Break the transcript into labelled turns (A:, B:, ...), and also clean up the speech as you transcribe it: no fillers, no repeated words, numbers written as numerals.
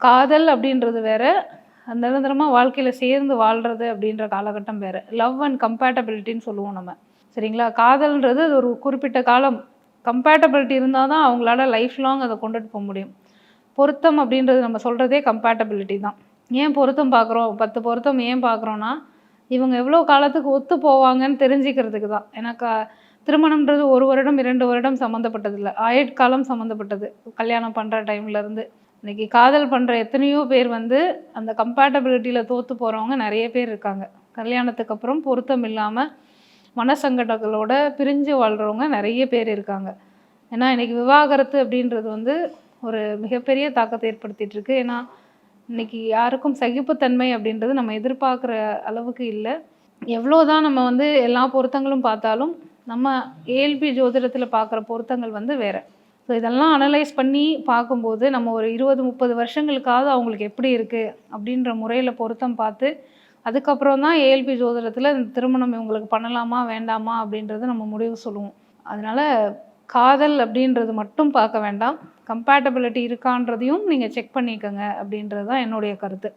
A: காதல் அப்படின்றது வேற, நிரந்தரமாக வாழ்க்கையில் சேர்ந்து வாழ்கிறது அப்படின்ற காலகட்டம் வேறு. லவ் அண்ட் கம்பேட்டபிலிட்டின்னு சொல்லுவோம் நம்ம. சரிங்களா? காதல்ன்றது அது ஒரு குறிப்பிட்ட காலம். கம்பேட்டபிலிட்டி இருந்தால் தான் அவங்களால லைஃப் லாங் அதை கொண்டுட்டு போக முடியும். பொருத்தம் அப்படின்றது நம்ம சொல்கிறதே கம்பேட்டபிலிட்டி தான். ஏன் பொருத்தம் பார்க்குறோம்? 10 பொருத்தம் ஏன் பார்க்குறோன்னா, இவங்க எவ்வளோ காலத்துக்கு ஒத்து போவாங்கன்னு தெரிஞ்சுக்கிறதுக்கு தான். ஏன்னா திருமணம்ன்றது 1 வருடம் 2 வருடம் சம்மந்தப்பட்டது இல்லை, ஆயுட்காலம் சம்மந்தப்பட்டது. கல்யாணம் பண்ணுற டைம்லேருந்து இன்றைக்கி காதல் பண்ணுற எத்தனையோ பேர் வந்து அந்த கம்பேட்டபிலிட்டியில் தோற்று போகிறவங்க நிறைய பேர் இருக்காங்க. கல்யாணத்துக்கு அப்புறம் பொருத்தம் இல்லாமல் மனசங்கடங்களோட பிரிஞ்சு வாழ்கிறவங்க நிறைய பேர் இருக்காங்க. ஏன்னா இன்றைக்கி விவாகரத்து அப்படின்றது வந்து ஒரு மிகப்பெரிய தாக்கத்தை ஏற்படுத்திகிட்ருக்கு. ஏன்னா இன்றைக்கி யாருக்கும் சகிப்புத்தன்மை அப்படின்றது நம்ம எதிர்பார்க்குற அளவுக்கு இல்லை. எவ்வளோ தான் நம்ம வந்து எல்லா பொருத்தங்களும் பார்த்தாலும் நம்ம ஏஎல்பி ஜோதிடத்தில் பார்க்குற பொருத்தங்கள் வந்து வேறு. ஸோ இதெல்லாம் அனலைஸ் பண்ணி பார்க்கும்போது நம்ம ஒரு 20-30 வருஷங்களுக்காவது அவங்களுக்கு எப்படி இருக்குது அப்படின்ற முறையில் பொருத்தம் பார்த்து அதுக்கப்புறம் தான் ஏஎல்பி ஜோதிடத்தில் இந்த திருமணம் இவங்களுக்கு பண்ணலாமா வேண்டாமா அப்படின்றத நம்ம முடிவு சொல்லுவோம். அதனால் காதல் அப்படின்றது மட்டும் பார்க்க வேண்டாம், கம்பேட்டபிலிட்டி இருக்கான்றதையும் நீங்கள் செக் பண்ணிக்கோங்க அப்படின்றது தான் என்னுடைய கருத்து.